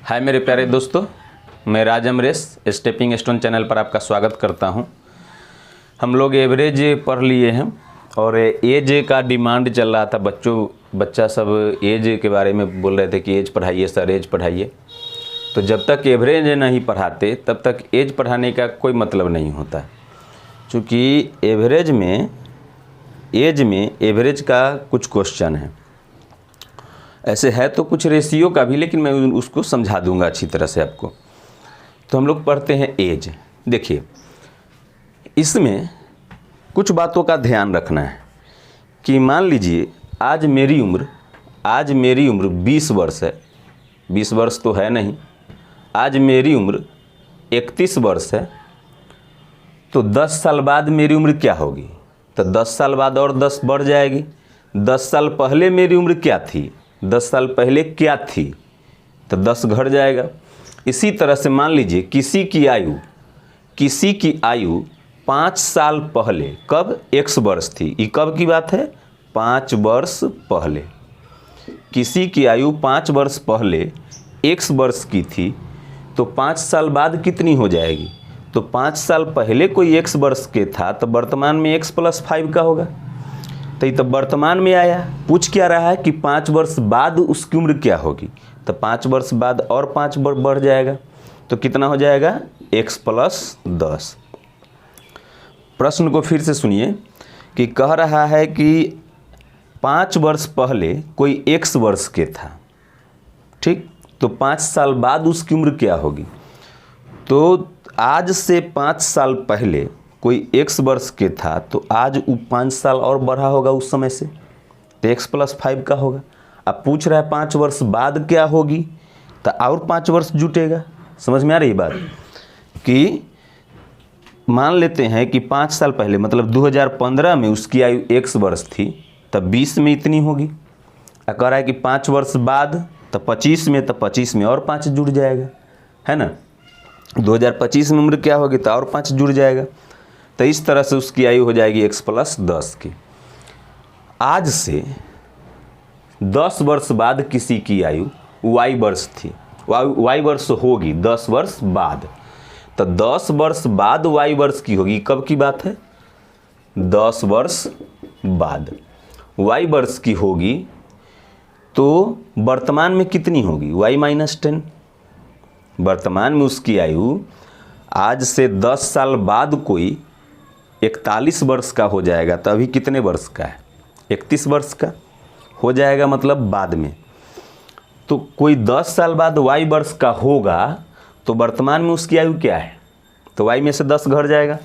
हाय मेरे प्यारे दोस्तों, मैं राज अमरेश स्टेपिंग स्टोन चैनल पर आपका स्वागत करता हूं। हम लोग एवरेज पढ़ लिए हैं और एज का डिमांड चल रहा था। बच्चा सब एज के बारे में बोल रहे थे कि एज पढ़ाइए सर, एज पढ़ाइए। तो जब तक एवरेज नहीं पढ़ाते तब तक एज पढ़ाने का कोई मतलब नहीं होता, क्योंकि एवरेज में एवरेज का कुछ क्वेश्चन है। ऐसे है तो कुछ रेशियो का भी, लेकिन मैं उसको समझा दूंगा अच्छी तरह से आपको। तो हम लोग पढ़ते हैं एज। देखिए, इसमें कुछ बातों का ध्यान रखना है कि मान लीजिए आज मेरी उम्र 20 वर्ष है। 20 वर्ष तो है नहीं, आज मेरी उम्र 31 वर्ष है। तो 10 साल बाद मेरी उम्र क्या होगी? तो 10 साल बाद और 10 बढ़ जाएगी। 10 साल पहले मेरी उम्र क्या थी? 10 साल पहले क्या थी? तो 10 घट जाएगा। इसी तरह से मान लीजिए किसी की आयु 5 साल पहले कब x वर्ष थी। ये कब की बात है? 5 वर्ष पहले। किसी की आयु 5 वर्ष पहले x वर्ष की थी, तो 5 साल बाद कितनी हो जाएगी? तो 5 साल पहले कोई x वर्ष के था तो वर्तमान में x + 5 का होगा। तो ये तो वर्तमान में आया। पूछ क्या रहा है कि 5 वर्ष बाद उसकी उम्र क्या होगी? तो 5 वर्ष बाद और 5 बढ़ जाएगा, तो कितना हो जाएगा? x + 10। प्रश्न को फिर से सुनिए कि कह रहा है कि 5 वर्ष पहले कोई x वर्ष के था, ठीक? तो 5 साल बाद उसकी उम्र क्या होगी? तो आज से 5 साल पहले कोई x वर्ष के था, तो आज वो 5 साल और बढ़ा होगा उस समय से, तो x + 5 का होगा। अब पूछ रहा है 5 वर्ष बाद क्या होगी, तो और 5 वर्ष जुटेगा। समझ में आ रही बात? कि मान लेते हैं कि 5 साल पहले मतलब 2015 में उसकी आयु x वर्ष थी, तब 20 में इतनी होगी। कह रहा है कि 5 वर्ष बाद तो 25 में, तो 25 में और 5 जुड़ जाएगा, है ना? 2025 में उम्र क्या होगी तो और 5 जुड़ जाएगा। तो इस तरह से उसकी आयु हो जाएगी x + 10 की। आज से 10 वर्ष बाद किसी की आयु y वर्ष थी, y वर्ष होगी 10 वर्ष बाद। तो 10 वर्ष बाद y वर्ष की होगी। कब की बात है? 10 वर्ष बाद y वर्ष की होगी। तो वर्तमान में कितनी होगी? y - 10। वर्तमान में उसकी आयु आज से 10 साल बाद कोई 41 वर्ष का हो जाएगा। तो अभी कितने वर्ष का है? 31 वर्ष का हो जाएगा, मतलब बाद में। तो कोई 10 साल बाद y वर्ष का होगा, तो वर्तमान में उसकी आयु क्या है? तो y में से 10 घट जाएगा।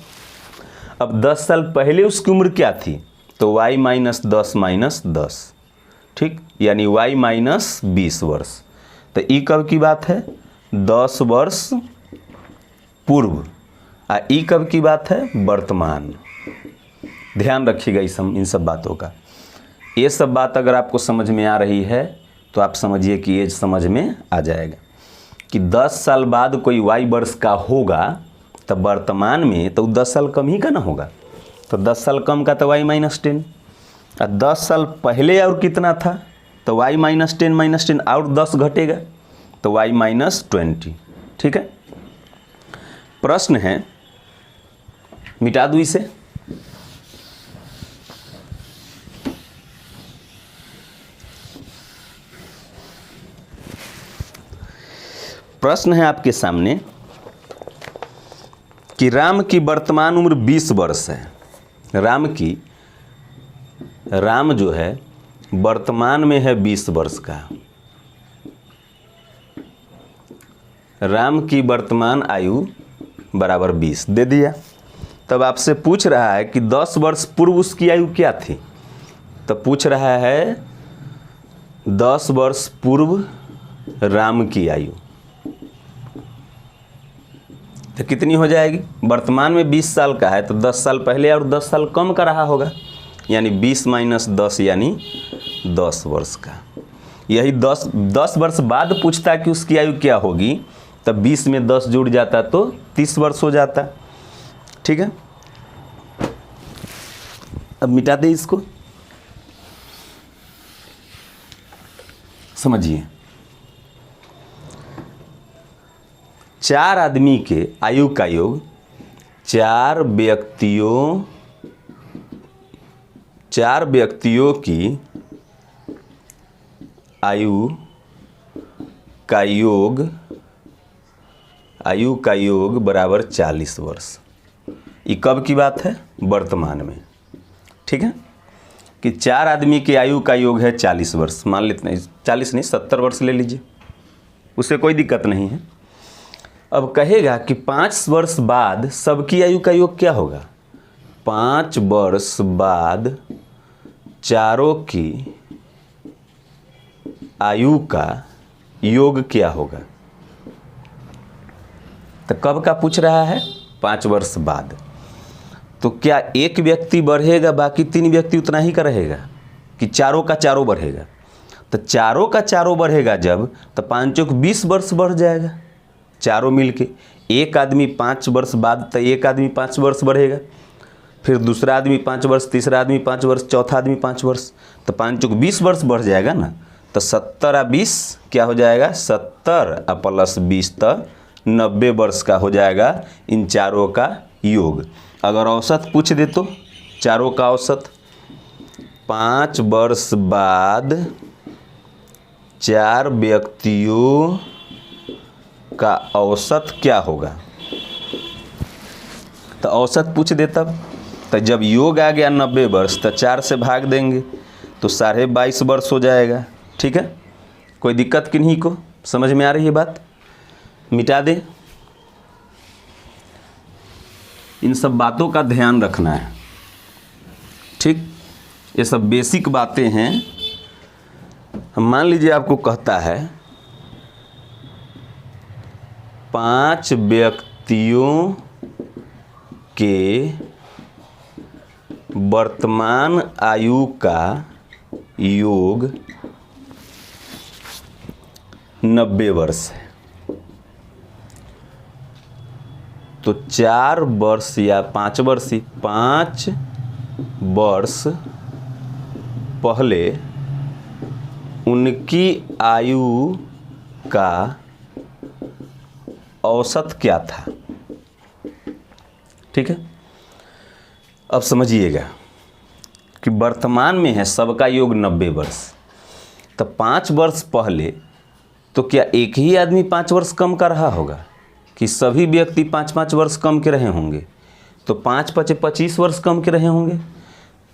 अब 10 साल पहले उसकी उम्र क्या थी? तो y - 10 ठीक, यानी y - 20 वर्ष। तो ई कब की बात है? 10 वर्ष पूर्व। ई कब की बात है? वर्तमान। ध्यान रखिएगा इन सब बातों का। ये सब बात अगर आपको समझ में आ रही है तो आप समझिए कि एज समझ में आ जाएगा कि 10 साल बाद कोई y वर्ष का होगा, तब वर्तमान में तो 10 साल कम ही का ना होगा। तो 10 साल कम का तो y - 10। और 10 साल पहले और कितना था? तो y - 10 और 10 घटेगा, तो y - 20। ठीक है। प्रश्न है, मिटा दूँ इसे। प्रश्न है आपके सामने कि राम की वर्तमान उम्र 20 वर्ष है। राम जो है वर्तमान में है 20 वर्ष का। राम की वर्तमान आयु बराबर 20 दे दिया। तब आपसे पूछ रहा है कि 10 वर्ष पूर्व उसकी आयु क्या थी। तो पूछ रहा है 10 वर्ष पूर्व राम की आयु, तो कितनी हो जाएगी? वर्तमान में 20 साल का है, तो 10 साल पहले और 10 साल कम का रहा होगा, यानी 20 - 10 यानी 10 वर्ष का। यही 10 वर्ष बाद पूछता कि उसकी आयु क्या होगी, तब 20 में 10 जुड़ जाता तो 30 वर्ष हो जाता। ठीक है। अब मिटा दे इसको। समझिए, चार आदमी के आयु का योग, चार व्यक्तियों की आयु का योग बराबर 40 वर्ष। ये कब की बात है? वर्तमान में। ठीक है, कि चार आदमी की आयु का योग है 40 वर्ष, मान लेते हैं 40 नहीं 70 वर्ष ले लीजिए, उससे कोई दिक्कत नहीं है। अब कहेगा कि 5 वर्ष बाद सबकी आयु का योग क्या होगा? 5 वर्ष बाद चारों की आयु का योग क्या होगा? तो कब का पूछ रहा है? 5 वर्ष बाद। तो क्या एक व्यक्ति बढ़ेगा बाकी 3 व्यक्ति उतना ही का रहेगा, कि चारों का चारों बढ़ेगा? तो चारों का चारों बढ़ेगा जब, तो 5 चौक 20 वर्ष बढ़ जाएगा चारों मिलके। एक आदमी 5 वर्ष बाद, तो एक आदमी 5 वर्ष बढ़ेगा, फिर दूसरा आदमी 5 वर्ष, तीसरा आदमी 5 वर्ष, चौथा आदमी 5 वर्ष, तो 5 चौक 20 वर्ष बढ़ जाएगा ना। तो 70 और 20 क्या हो जाएगा? 70 प्लस 20 तो 90 वर्ष का हो जाएगा इन चारों का योग। अगर औसत पूछ दे तो चारों का औसत, 5 वर्ष बाद 4 व्यक्तियों का औसत क्या होगा? तो औसत पूछ दे तब, तो जब योग आ गया 90 वर्ष तो 4 से भाग देंगे तो 22.5 वर्ष हो जाएगा। ठीक है, कोई दिक्कत किन्हीं को? समझ में आ रही है बात? मिटा दे। इन सब बातों का ध्यान रखना है। ठीक, ये सब बेसिक बातें हैं। मान लीजिए आपको कहता है 5 व्यक्तियों के वर्तमान आयु का योग 90 वर्ष है, तो 4 वर्ष या 5 वर्ष पहले उनकी आयु का औसत क्या था? ठीक है, अब समझिएगा कि वर्तमान में है सबका योग 90 वर्ष, तो 5 वर्ष पहले तो क्या एक ही आदमी 5 वर्ष कम का रहा होगा, कि सभी व्यक्ति 5-5 वर्ष कम के रहे होंगे? तो 5 × 25 वर्ष कम के रहे होंगे,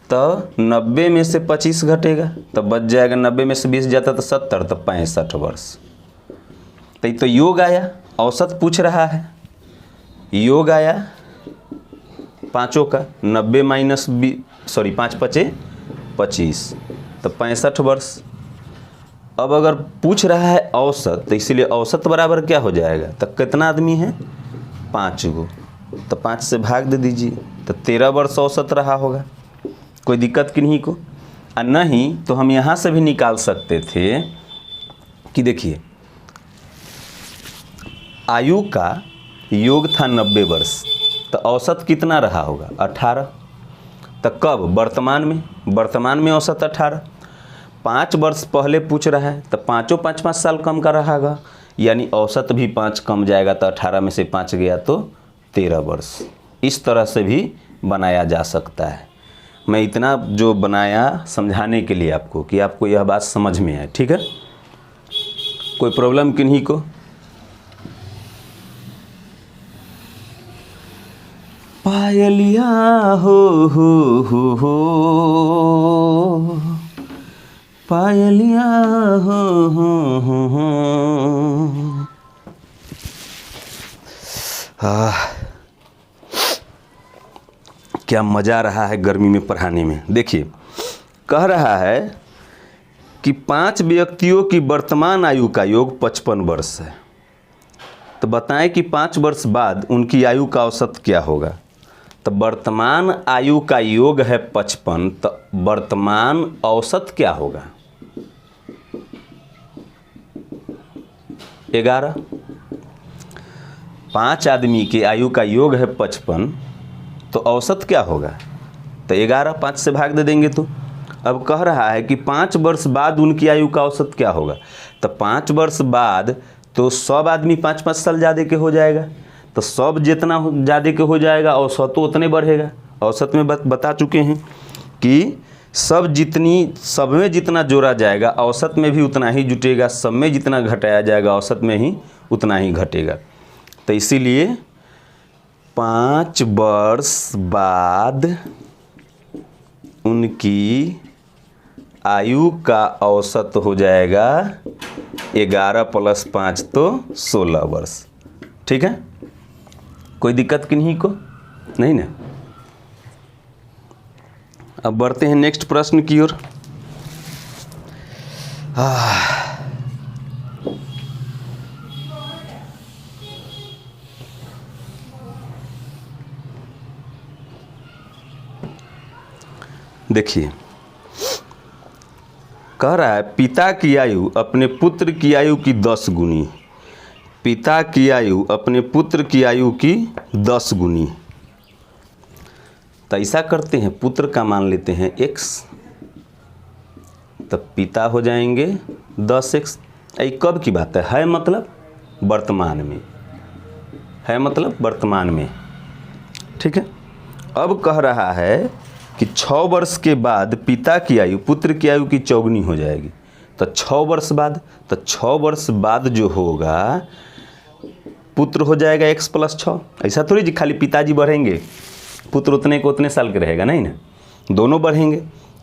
तो 90 में से 25 घटेगा तो बच जाएगा, 90 में से 20 जाता तो 70, तो 65 वर्ष। तो ये तो योग आया, औसत पूछ रहा है। योग आया पाँचों का, 90 माइनस 5 × 25 तो 65 वर्ष। अब अगर पूछ रहा है औसत, तो इसीलिए औसत बराबर क्या हो जाएगा? तो कितना आदमी है? 5 गो, तो 5 से भाग दे दीजिए, तो 13 वर्ष औसत रहा होगा। कोई दिक्कत किन्हीं को? और नहीं तो हम यहाँ से भी निकाल सकते थे कि देखिए आयु का योग था 90 वर्ष, तो औसत कितना रहा होगा? 18। तो कब? वर्तमान में औसत 18। 5 वर्ष पहले पूछ रहा है तो पाँचों 5-5 साल कम का रहेगा, यानी औसत भी 5 कम जाएगा, तो 18 में से 5 गया तो 13 वर्ष। इस तरह से भी बनाया जा सकता है। मैं इतना जो बनाया समझाने के लिए आपको, कि आपको यह बात समझ में आए। ठीक है, कोई प्रॉब्लम किन्हीं को? पायलिया हो पायलिया हो। क्या मज़ा रहा है गर्मी में पढ़ाने में। देखिए कह रहा है कि 5 व्यक्तियों की वर्तमान आयु का योग 55 वर्ष है, तो बताएं कि 5 वर्ष बाद उनकी आयु का औसत क्या होगा। तो वर्तमान आयु का योग है 55, तो वर्तमान औसत क्या होगा? 11। 5 आदमी के आयु का योग है 55, तो औसत क्या होगा? तो 11, 5 से भाग दे देंगे तो। अब कह रहा है कि 5 वर्ष बाद उनकी आयु का औसत क्या होगा। तो 5 वर्ष बाद तो सब आदमी 5-5 साल ज़्यादा के हो जाएगा, तो सब जितना ज़्यादा के हो जाएगा औसत तो उतने बढ़ेगा। औसत में बता चुके हैं कि सब में जितना जोड़ा जाएगा औसत में भी उतना ही जुटेगा, सब में जितना घटाया जाएगा औसत में ही उतना ही घटेगा। तो इसीलिए 5 वर्ष बाद उनकी आयु का औसत हो जाएगा 11 + 5 तो 16 वर्ष। ठीक है, कोई दिक्कत किन्हीं को नहीं ना। अब बढ़ते हैं नेक्स्ट प्रश्न की ओर। देखिए, कह रहा है पिता की आयु अपने पुत्र की आयु की 10 गुनी। पिता की आयु अपने पुत्र की आयु की 10 गुनी। तो ऐसा करते हैं, पुत्र का मान लेते हैं x, तब पिता हो जाएंगे 10x। ये कब की बात है मतलब वर्तमान में, है मतलब वर्तमान में। ठीक है, अब कह रहा है कि 6 वर्ष के बाद पिता की आयु पुत्र की आयु की 4 गुनी हो जाएगी। तो 6 वर्ष बाद, तो 6 वर्ष बाद जो होगा पुत्र हो जाएगा x + 6। ऐसा थोड़ी जी खाली पिताजी बढ़ेंगे, पुत्र उतने को उतने साल के रहेगा, नहीं ना, दोनों बढ़ेंगे।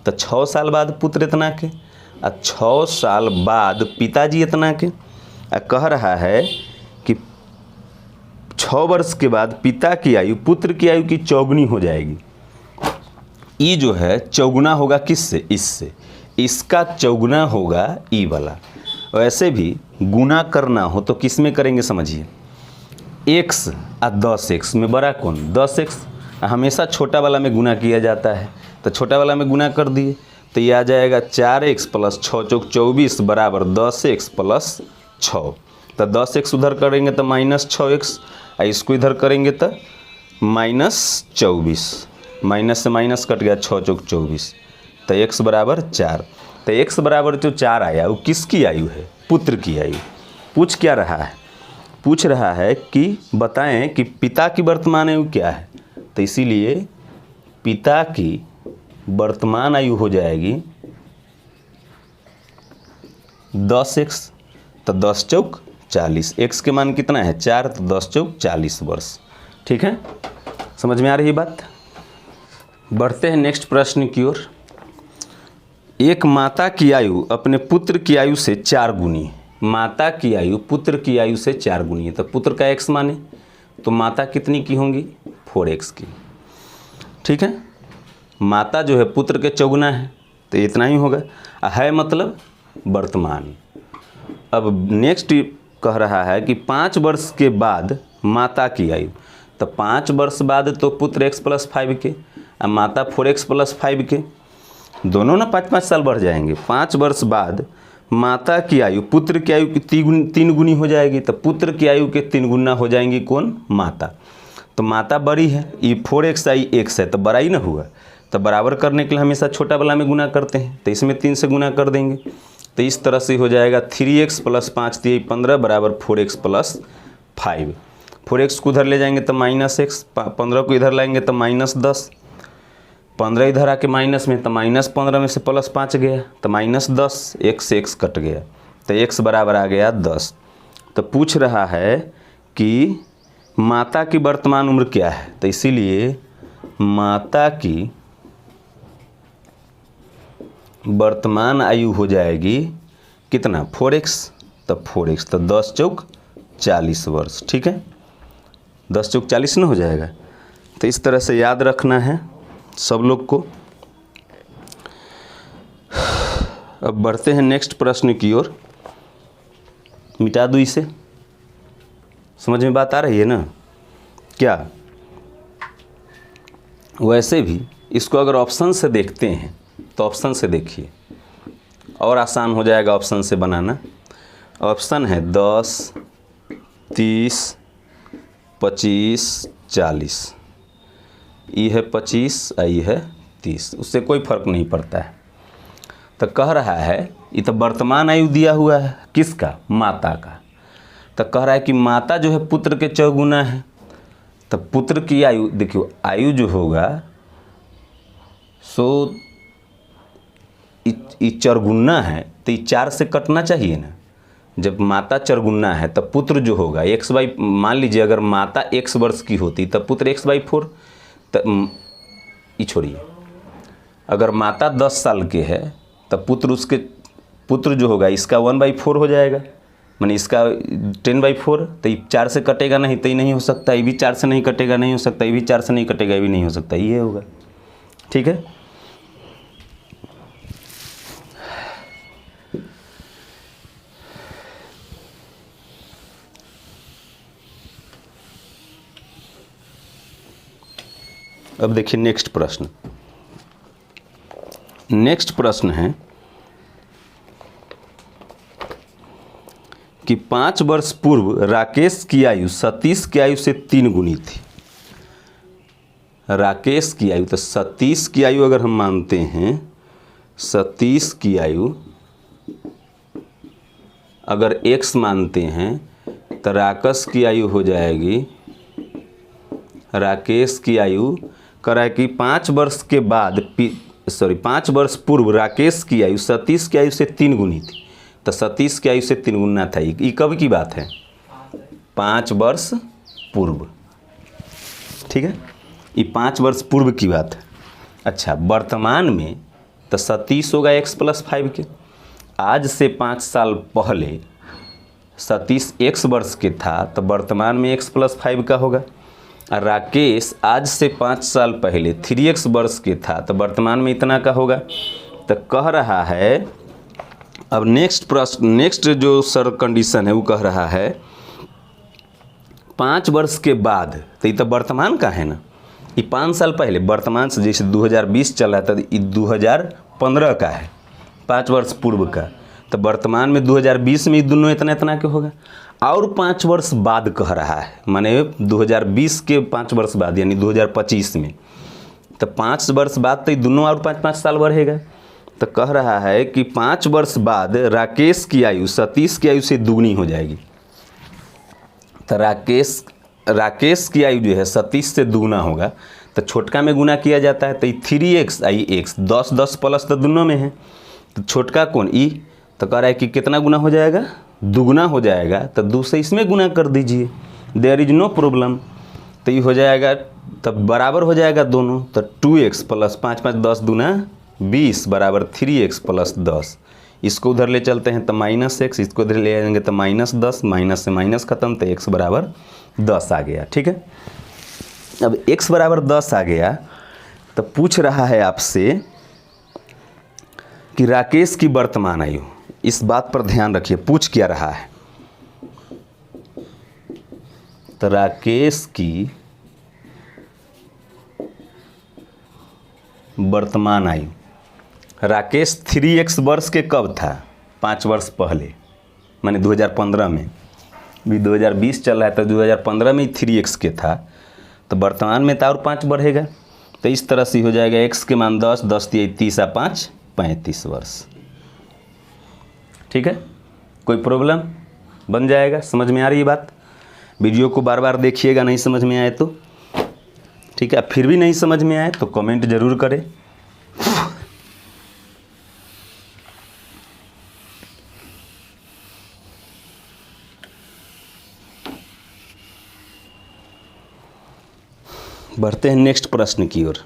तो 6 साल बाद पुत्र इतना के, और 6 साल बाद पिताजी इतना के। कह रहा है कि 6 वर्ष के बाद पिता की आयु पुत्र की आयु की 4 गुनी हो जाएगी। ये जो है चौगुना होगा किससे, इससे, इसका चौगुना होगा ई वाला। वैसे भी गुना करना हो तो किस में करेंगे समझिए, x और 10x में बड़ा कौन, 10x हमेशा छोटा वाला में गुना किया जाता है। तो छोटा वाला में गुना कर दिए तो ये आ जाएगा 4x + 6 × 24 बराबर 10x + 6। तो 10x उधर करेंगे तो -6x, और इसको इधर करेंगे तो -24, माइनस से माइनस कट गया, 6 × 24, तो x बराबर 4। तो x बराबर जो 4 आया वो किसकी आयु है, पुत्र की आयु। पूछ क्या रहा है, पूछ रहा है कि बताएं कि पिता की वर्तमान आयु क्या है। तो इसीलिए पिता की वर्तमान आयु हो जाएगी 10x, तो 10 × 40, x के मान कितना है 4, तो 10 × 40 वर्ष। ठीक है, समझ में आ रही बात। बढ़ते हैं नेक्स्ट प्रश्न की ओर। एक माता की आयु अपने पुत्र की आयु से 4 गुनी। माता की आयु पुत्र की आयु से 4 गुनी है। तो पुत्र का x माने तो माता कितनी की होंगी, 4x की। ठीक है, माता जो है पुत्र के चौगुना है, तो इतना ही होगा, है मतलब वर्तमान। अब नेक्स्ट कह रहा है कि 5 वर्ष के बाद माता की आयु। तो 5 वर्ष बाद तो पुत्र x + 5 के, और माता 4x + 5 के, दोनों ना 5-5 साल बढ़ जाएंगे। 5 वर्ष बाद माता की आयु पुत्र की आयु की 3 गुनी हो जाएगी। तो पुत्र की आयु के 3 गुना हो जाएंगी कौन, माता। तो माता बड़ी है, ये 4x आई x है, तो बड़ा ही ना हुआ। तो बराबर करने के लिए हमेशा छोटा वाला में गुना करते हैं, तो इसमें 3 से गुना कर देंगे। तो इस तरह से हो जाएगा 3x + 5 = 15 बराबर 4x + 5। 4x को उधर ले जाएंगे तो -x, 15 को इधर लाएंगे तो -10, 15 इधर आके माइनस में, तो -15 में से +5 गया तो -10, x से x कट गया, तो x बराबर आ गया 10। तो पूछ रहा है कि माता की वर्तमान उम्र क्या है। तो इसीलिए माता की वर्तमान आयु हो जाएगी कितना, 4x, तो 4x, तो 10 × 40 वर्ष। ठीक है, 10 × 40 ना हो जाएगा। तो इस तरह से याद रखना है सब लोग को। अब बढ़ते हैं नेक्स्ट प्रश्न की ओर। मिटा दूँ इसे, समझ में बात आ रही है ना क्या। वैसे भी इसको अगर ऑप्शन से देखते हैं तो ऑप्शन से देखिए और आसान हो जाएगा ऑप्शन से बनाना। ऑप्शन है 10, 30, 25, 40। ये है 25 और ये है 30, उससे कोई फर्क नहीं पड़ता है। तो कह रहा है ये तो वर्तमान आयु दिया हुआ है किसका, माता का। तो कह रहा है कि माता जो है पुत्र के चौगुना है, तो पुत्र की आयु, देखियो आयु जो होगा सो ये चरगुना है तो ये 4 से कटना चाहिए ना। जब माता चरगुना है तब पुत्र जो होगा x बाई, मान लीजिए अगर माता x वर्ष की होती तब पुत्र x/4, तो ये छोड़िए, अगर माता 10 साल के है तब पुत्र जो होगा इसका 1/4 हो जाएगा, माने इसका 10/4, तो ये 4 से कटेगा नहीं, तो ये नहीं हो सकता, ये भी 4 से नहीं कटेगा, नहीं हो सकता, ये भी 4 से नहीं कटेगा, ये भी नहीं हो सकता, ये होगा। ठीक है, अब देखिए नेक्स्ट प्रश्न। नेक्स्ट प्रश्न है कि 5 वर्ष पूर्व राकेश की आयु सतीश की आयु से 3 गुनी थी। राकेश की आयु, तो सतीश की आयु अगर हम मानते हैं, सतीश की आयु अगर x मानते हैं तो राकेश की आयु हो जाएगी, राकेश की आयु कह रहा है कि 5 वर्ष के बाद 5 वर्ष पूर्व राकेश की आयु सतीश की आयु से 3 गुनी थी, तो सतीश की आयु से 3 गुना था। ये कब की बात है? 5 वर्ष पूर्व। ठीक है, ये 5 वर्ष पूर्व की बात है। अच्छा, वर्तमान में तो सतीश होगा x+5 के। आज से 5 साल पहले सतीश x वर्ष के था, तो वर्तमान में x+5 का होगा। और राकेश आज से 5 साल पहले 3x वर्ष के था, तो वर्तमान में इतना का होगा। तो कह रहा है, अब नेक्स्ट प्रश्न, नेक्स्ट जो सर कंडीशन है वो कह रहा है 5 वर्ष के बाद, तो ये तो वर्तमान का है ना, ये 5 साल पहले, वर्तमान से जैसे 2020 चल रहा था, ये 2015 का है, 5 वर्ष पूर्व का, तो वर्तमान में 2020 में ये दोनों इतना इतना के होगा। और 5 वर्ष बाद कह रहा है, माने 2020 के 5 वर्ष बाद यानी 2025 में, तो 5 वर्ष बाद तो ये दोनों और 5-5 साल बढ़ेगा। तो कह रहा है कि 5 वर्ष बाद राकेश की आयु सतीश की आयु से दुगनी हो जाएगी। तो राकेश की आयु जो है सतीश से दुगना होगा, तो छोटका में गुना किया जाता है, तो ये 3x आई x 10 प्लस तो दोनों में है, तो छोटका कौन ई, तो कह रहा है कि कितना गुना हो जाएगा? दुगना हो जाएगा। तो 2 से इसमें गुना कर दीजिए, देयर इज नो प्रॉब्लम। तो ये हो जाएगा, तब बराबर हो जाएगा दोनों, तो 2x प्लस 5 5 10 दूना 20 बराबर 3x प्लस 10। इसको उधर ले चलते हैं तो -x, इसको इधर ले आएंगे तो -10, माइनस से माइनस खत्म, तो x बराबर 10 आ गया। ठीक है, अब x बराबर 10 आ गया, तो पूछ रहा है आपसे कि राकेश की वर्तमान आयु, इस बात पर ध्यान रखिए, पूछ क्या रहा है। तो राकेश की वर्तमान आयु, राकेश 3x वर्ष के कब था? 5 वर्ष पहले, माने 2015 में, भी 2020 चल रहा है तो 2015 में ही 3x के था, तो वर्तमान में तो और 5 बढ़ेगा। तो इस तरह से हो जाएगा x के मान 10, 10 30 आ 5 35 वर्ष। ठीक है, कोई प्रॉब्लम बन जाएगा, समझ में आ रही है बात? वीडियो को बार बार देखिएगा, नहीं समझ में आए तो। ठीक है, फिर भी नहीं समझ में आए तो कमेंट जरूर करें। बढ़ते हैं नेक्स्ट प्रश्न की ओर।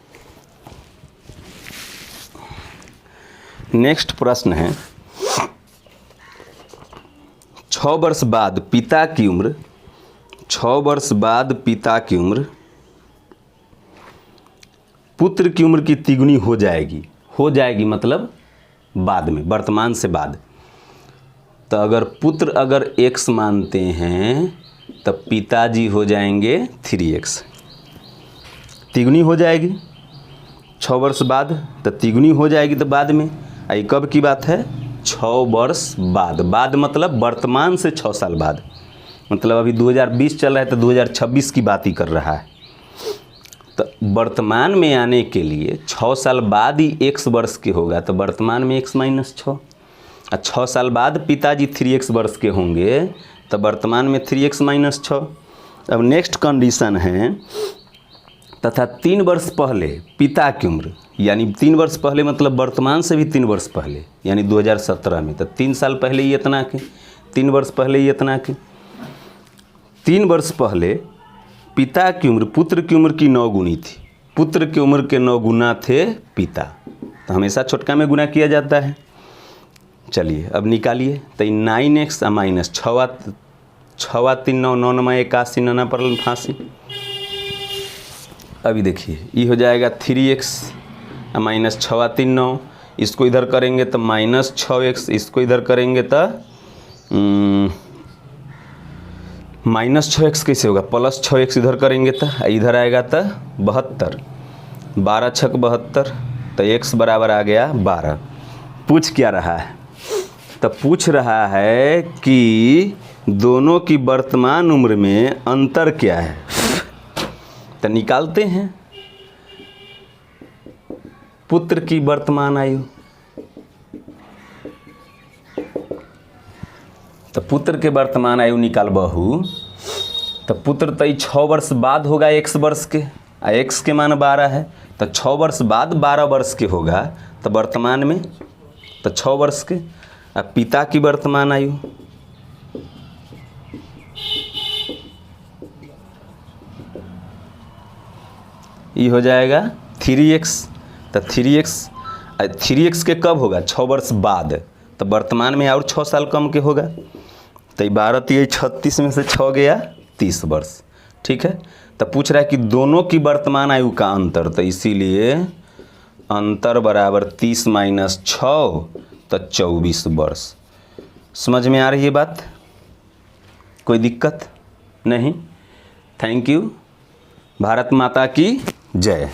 नेक्स्ट प्रश्न है 6 वर्ष बाद पिता की उम्र, 6 वर्ष बाद पिता की उम्र पुत्र की उम्र की तिगुनी हो जाएगी। हो जाएगी मतलब बाद में, वर्तमान से बाद। तो अगर पुत्र अगर x मानते हैं तब पिताजी हो जाएंगे 3x, तिगुनी हो जाएगी 6 वर्ष बाद, तो तिगुनी हो जाएगी तो बाद में। आई कब की बात है? 6 वर्ष बाद। बाद मतलब वर्तमान से 6 साल बाद, मतलब अभी 2020 चल रहा है तो 2026 की बात ही कर रहा है। तो वर्तमान में आने के लिए 6 साल बाद ही x वर्ष के होगा, तो वर्तमान में x - 6, और 6 साल बाद पिताजी 3x वर्ष के होंगे तो वर्तमान में 3x माइनस 6। अब नेक्स्ट कंडीशन है तथा 3 वर्ष पहले पिता की उम्र, यानी 3 वर्ष पहले मतलब वर्तमान से भी 3 वर्ष पहले, यानी 2017 में, तो 3 साल पहले ही इतना के, 3 वर्ष पहले ही इतना के। 3 वर्ष पहले पिता की उम्र पुत्र की उम्र की 9 गुनी थी, पुत्र की उम्र के 9 गुना थे पिता, तो हमेशा छोटका में गुना किया जाता है। चलिए अब निकालिए, तो 9x माइनस 6 3 9 9 9 81 9 पर फांसी। अभी देखिए ये हो जाएगा 3x माइनस 6 3 9, इसको इधर करेंगे तो माइनस 6x, इसको इधर करेंगे तो माइनस 6x कैसे होगा, प्लस 6x इधर करेंगे तो इधर आएगा तो 72, 12 छक 72, तो x बराबर आ गया 12। पूछ क्या रहा है, तो पूछ रहा है कि दोनों की वर्तमान उम्र में अंतर क्या है, तो निकालते हैं। पुत्र की वर्तमान आयु, तो पुत्र के वर्तमान आयु निकाल बहू, तो पुत्र तो 6 वर्ष बाद होगा x वर्ष के, x के मान 12 है, तो 6 वर्ष बाद 12 वर्ष के होगा, तो वर्तमान में तो 6 वर्ष के। अब पिता की वर्तमान आयु, ये हो जाएगा 3x, तो 3x के कब होगा, 6 वर्ष बाद, तो वर्तमान में और 6 साल कम के होगा, तो 12 3 36 में से 6 गया 30 वर्ष। ठीक है, तो पूछ रहा है कि दोनों की वर्तमान आयु का अंतर, तो इसीलिए अंतर बराबर 30 माइनस 6, तो 24 वर्ष। समझ में आ रही है बात, कोई दिक्कत नहीं। Thank you. भारत माता की जय।